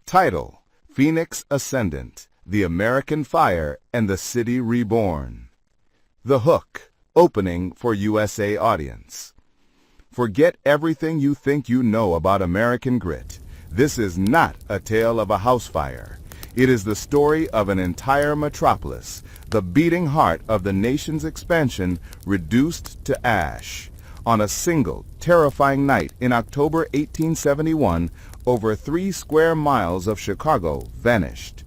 Title: Phoenix Ascendant, The American Fire and the City Reborn. The hook: opening for USA audience. Forget everything you think you know about American grit. This is not a tale of a house fire. It is the story of an entire metropolis, the beating heart of the nation's expansion reduced to ash. On a single, terrifying night in October 1871, over 3 square miles of Chicago vanished.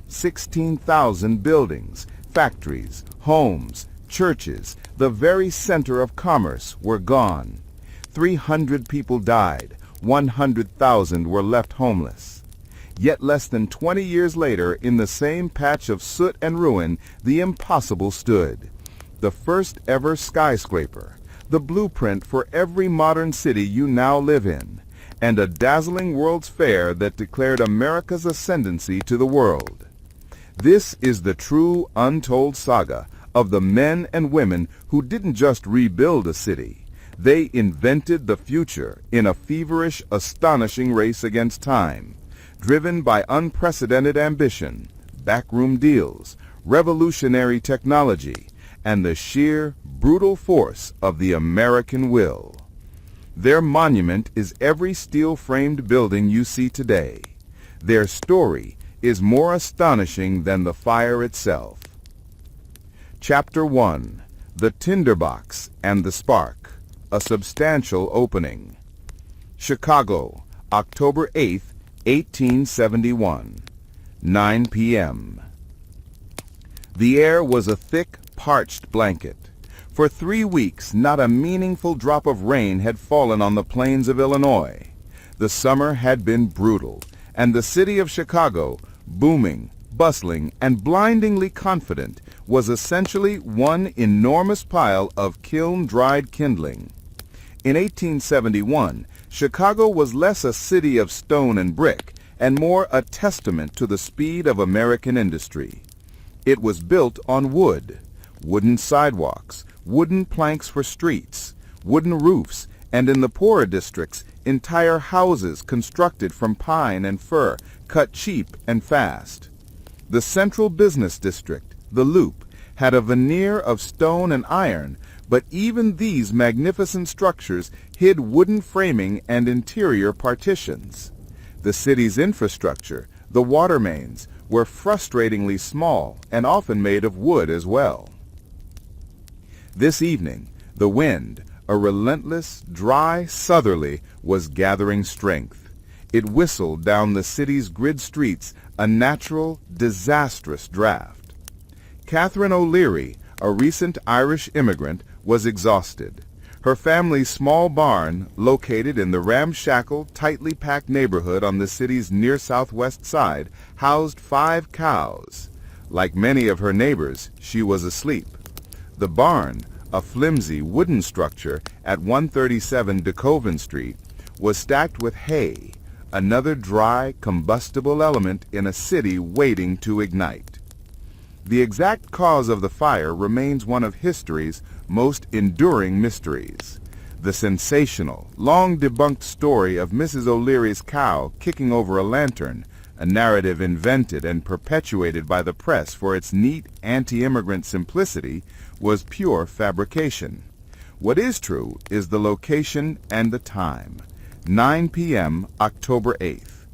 16,000 buildings, factories, homes, churches, the very center of commerce were gone. 300 people died. 100,000 were left homeless. Yet less than 20 years later, in the same patch of soot and ruin, the impossible stood. The first ever skyscraper, the blueprint for every modern city you now live in, and a dazzling World's Fair that declared America's ascendancy to the world. This is the true untold saga of the men and women who didn't just rebuild a city. They invented the future in a feverish, astonishing race against time, driven by unprecedented ambition, backroom deals, revolutionary technology, and the sheer, brutal force of the American will. Their monument is every steel-framed building you see today. Their story is more astonishing than the fire itself. Chapter 1: The Tinderbox and the Spark. A substantial opening. Chicago, October 8, 1871, 9 p.m. The air was a thick, parched blanket. For 3 weeks, not a meaningful drop of rain had fallen on the plains of Illinois. The summer had been brutal, and the city of Chicago, booming, bustling, and blindingly confident, was essentially one enormous pile of kiln-dried kindling. In 1871, Chicago was less a city of stone and brick and more a testament to the speed of American industry. It was built on wood, wooden sidewalks, wooden planks for streets, wooden roofs, and in the poorer districts, entire houses constructed from pine and fir, cut cheap and fast. The central business district, the Loop, had a veneer of stone and iron, but even these magnificent structures hid wooden framing and interior partitions. The city's infrastructure, the water mains, were frustratingly small and often made of wood as well. This evening, the wind, a relentless, dry southerly, was gathering strength. It whistled down the city's grid streets, a natural, disastrous draft. Catherine O'Leary, a recent Irish immigrant, was exhausted. Her family's small barn, located in the ramshackle, tightly packed neighborhood on the city's near southwest side, housed 5 cows. Like many of her neighbors, she was asleep. The barn, a flimsy wooden structure at 137 DeKoven Street, was stacked with hay, another dry, combustible element in a city waiting to ignite. The exact cause of the fire remains one of history's most enduring mysteries. The sensational, long-debunked story of Mrs. O'Leary's cow kicking over a lantern, a narrative invented and perpetuated by the press for its neat, anti-immigrant simplicity, was pure fabrication. What is true is the location and the time: 9 p.m., October 8th.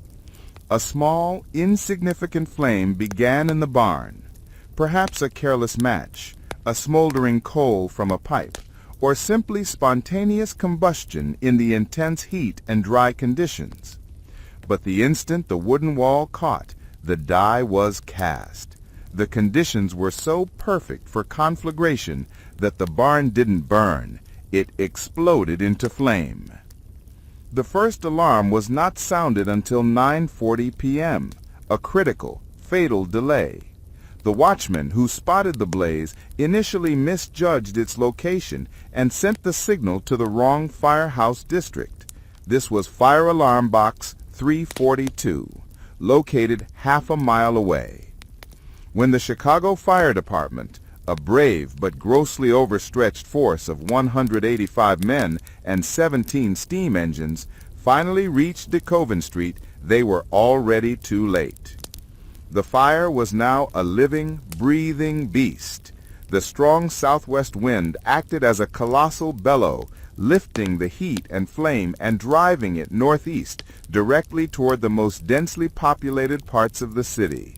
A small, insignificant flame began in the barn. Perhaps a careless match, a smoldering coal from a pipe, or simply spontaneous combustion in the intense heat and dry conditions. But the instant the wooden wall caught, the die was cast. The conditions were so perfect for conflagration that the barn didn't burn, it exploded into flame. The first alarm was not sounded until 9:40 p.m., a critical, fatal delay. The watchman who spotted the blaze initially misjudged its location and sent the signal to the wrong firehouse district. This was Fire Alarm Box 342, located half a mile away. When the Chicago Fire Department, a brave but grossly overstretched force of 185 men and 17 steam engines, finally reached DeKoven Street, they were already too late. The fire was now a living, breathing beast. The strong southwest wind acted as a colossal bellow, lifting the heat and flame and driving it northeast, directly toward the most densely populated parts of the city.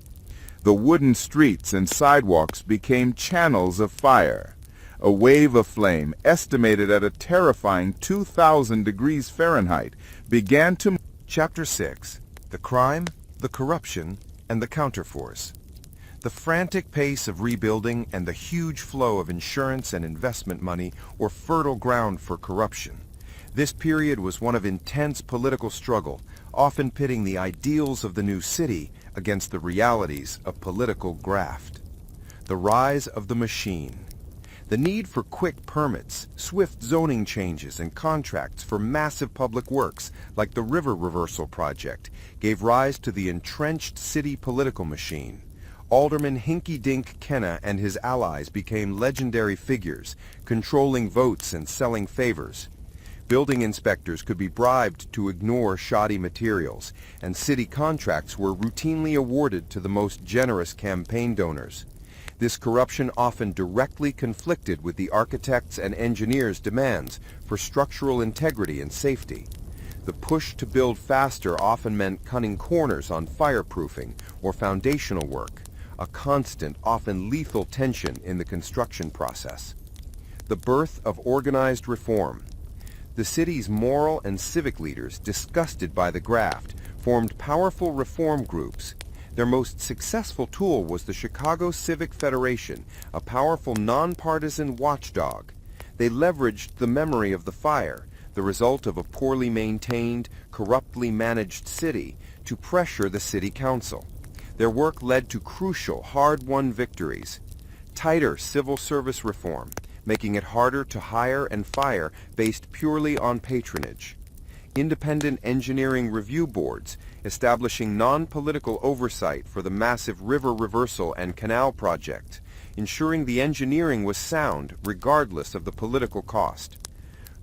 The wooden streets and sidewalks became channels of fire. A wave of flame, estimated at a terrifying 2,000 degrees Fahrenheit, began to... Chapter 6. The Crime, the Corruption, and the Counterforce. The frantic pace of rebuilding and the huge flow of insurance and investment money were fertile ground for corruption. This period was one of intense political struggle, often pitting the ideals of the new city against the realities of political graft. The rise of the machine. The need for quick permits, swift zoning changes, and contracts for massive public works, like the river reversal project, gave rise to the entrenched city political machine. Alderman Hinky Dink Kenna and his allies became legendary figures, controlling votes and selling favors. Building inspectors could be bribed to ignore shoddy materials, and city contracts were routinely awarded to the most generous campaign donors. This corruption often directly conflicted with the architects' and engineers' demands for structural integrity and safety. The push to build faster often meant cutting corners on fireproofing or foundational work, a constant, often lethal tension in the construction process. The birth of organized reform. The city's moral and civic leaders, disgusted by the graft, formed powerful reform groups. Their most successful tool was the Chicago Civic Federation, a powerful nonpartisan watchdog. They leveraged the memory of the fire, the result of a poorly maintained, corruptly managed city, to pressure the city council. Their work led to crucial, hard-won victories. Tighter civil service reform, making it harder to hire and fire based purely on patronage. Independent engineering review boards, establishing non-political oversight for the massive river reversal and canal project, ensuring the engineering was sound regardless of the political cost.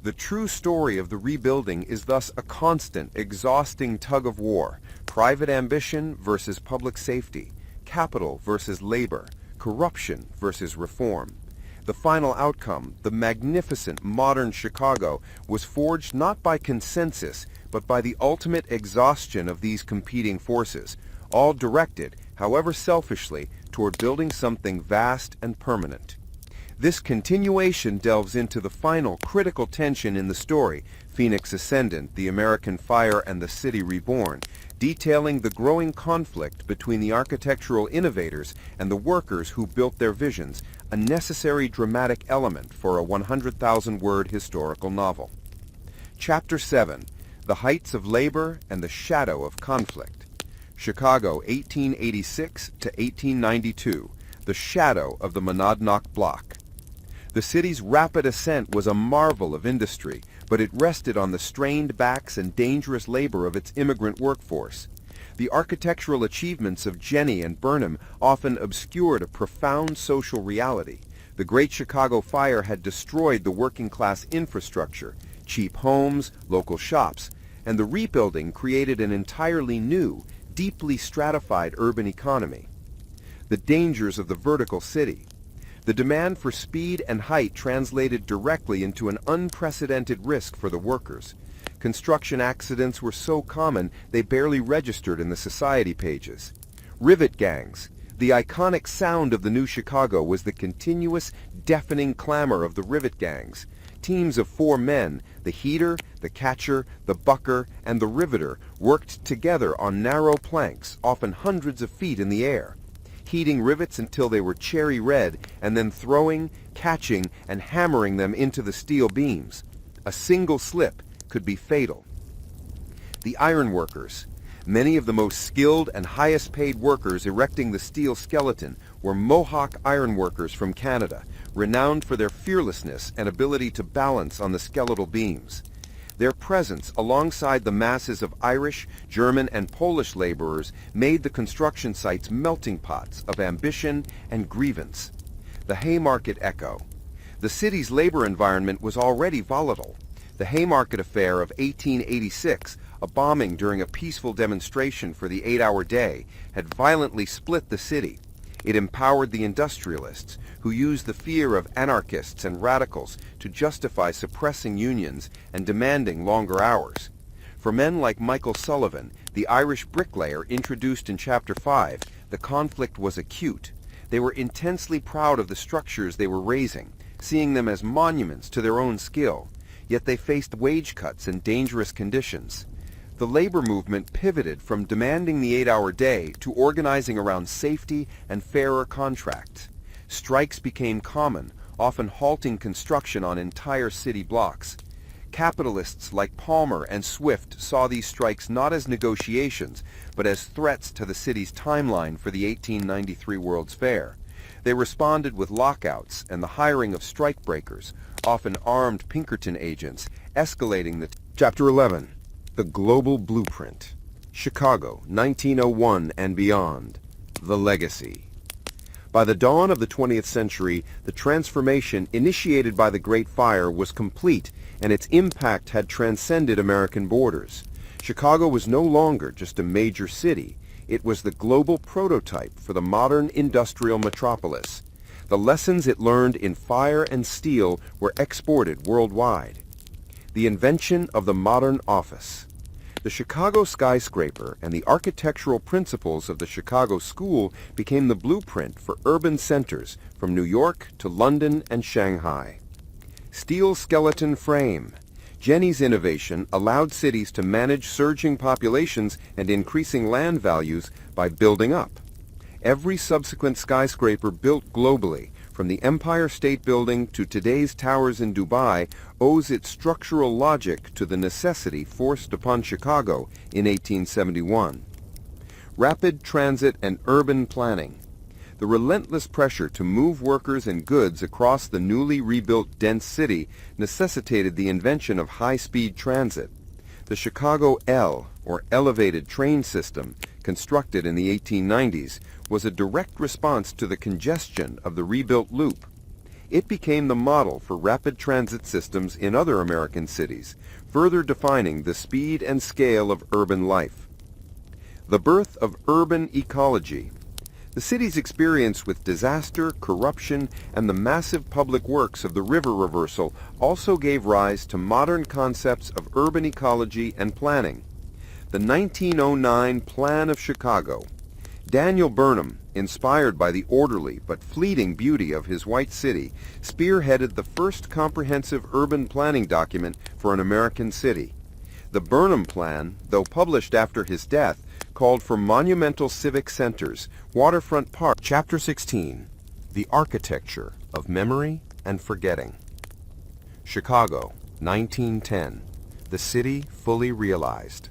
The true story of the rebuilding is thus a constant, exhausting tug of war: private ambition versus public safety, capital versus labor, corruption versus reform. The final outcome, the magnificent modern Chicago, was forged not by consensus, but by the ultimate exhaustion of these competing forces, all directed, however selfishly, toward building something vast and permanent. This continuation delves into the final critical tension in the story, Phoenix Ascendant, the American Fire and the City Reborn, detailing the growing conflict between the architectural innovators and the workers who built their visions, a necessary dramatic element for a 100,000-word historical novel. Chapter 7. The Heights of Labor and the Shadow of Conflict. Chicago, 1886 to 1892. The Shadow of the Monadnock Block. The city's rapid ascent was a marvel of industry, but it rested on the strained backs and dangerous labor of its immigrant workforce. The architectural achievements of Jenny and Burnham often obscured a profound social reality. The Great Chicago Fire had destroyed the working-class infrastructure, cheap homes, local shops, and the rebuilding created an entirely new, deeply stratified urban economy. The dangers of the vertical city. The demand for speed and height translated directly into an unprecedented risk for the workers. Construction accidents were so common they barely registered in the society pages. Rivet gangs. The iconic sound of the new Chicago was the continuous, deafening clamor of the rivet gangs. Teams of 4 men, the heater, the catcher, the bucker, and the riveter, worked together on narrow planks, often hundreds of feet in the air, heating rivets until they were cherry red, and then throwing, catching, and hammering them into the steel beams. A single slip could be fatal. The ironworkers. Many of the most skilled and highest-paid workers erecting the steel skeleton were Mohawk ironworkers from Canada, renowned for their fearlessness and ability to balance on the skeletal beams. Their presence alongside the masses of Irish, German, and Polish laborers made the construction sites melting pots of ambition and grievance. The Haymarket echo. The city's labor environment was already volatile. The Haymarket Affair of 1886, a bombing during a peaceful demonstration for the 8-hour day, had violently split the city. It empowered the industrialists, who used the fear of anarchists and radicals to justify suppressing unions and demanding longer hours. For men like Michael Sullivan, the Irish bricklayer introduced in Chapter 5, the conflict was acute. They were intensely proud of the structures they were raising, seeing them as monuments to their own skill, yet they faced wage cuts and dangerous conditions. The labor movement pivoted from demanding the 8-hour day to organizing around safety and fairer contracts. Strikes became common, often halting construction on entire city blocks. Capitalists like Palmer and Swift saw these strikes not as negotiations, but as threats to the city's timeline for the 1893 World's Fair. They responded with lockouts and the hiring of strikebreakers, often armed Pinkerton agents, escalating the... Chapter 11. The Global Blueprint. Chicago, 1901 and beyond. The Legacy. By the dawn of the 20th century, the transformation initiated by the Great Fire was complete, and its impact had transcended American borders. Chicago was no longer just a major city. It was the global prototype for the modern industrial metropolis. The lessons it learned in fire and steel were exported worldwide. The invention of the modern office. The Chicago skyscraper and the architectural principles of the Chicago School became the blueprint for urban centers from New York to London and Shanghai. Steel skeleton frame. Jenny's innovation allowed cities to manage surging populations and increasing land values by building up. Every subsequent skyscraper built globally, from the Empire State Building to today's towers in Dubai, owes its structural logic to the necessity forced upon Chicago in 1871. Rapid transit and urban planning. The relentless pressure to move workers and goods across the newly rebuilt dense city necessitated the invention of high-speed transit. The Chicago L, or elevated train system, constructed in the 1890s, was a direct response to the congestion of the rebuilt loop. It became the model for rapid transit systems in other American cities, further defining the speed and scale of urban life. The birth of urban ecology. The city's experience with disaster, corruption, and the massive public works of the river reversal also gave rise to modern concepts of urban ecology and planning. The 1909 Plan of Chicago. Daniel Burnham, inspired by the orderly but fleeting beauty of his white city, spearheaded the first comprehensive urban planning document for an American city. The Burnham Plan, though published after his death, called for monumental civic centers, waterfront parks. Chapter 16. The Architecture of Memory and Forgetting. Chicago, 1910. The city fully realized.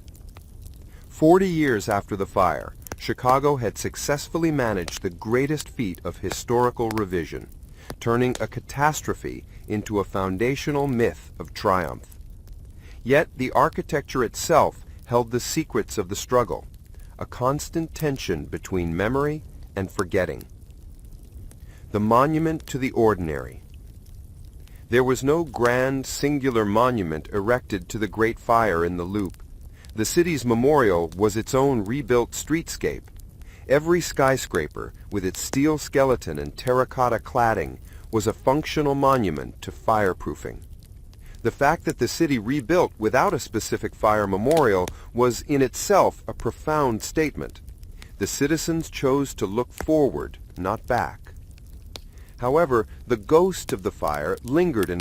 40 years after the fire, Chicago had successfully managed the greatest feat of historical revision, turning a catastrophe into a foundational myth of triumph. Yet the architecture itself held the secrets of the struggle, a constant tension between memory and forgetting. The monument to the ordinary. There was no grand, singular monument erected to the Great Fire in the Loop. The city's memorial was its own rebuilt streetscape. Every skyscraper, with its steel skeleton and terracotta cladding, was a functional monument to fireproofing. The fact that the city rebuilt without a specific fire memorial was in itself a profound statement. The citizens chose to look forward, not back. However, the ghost of the fire lingered in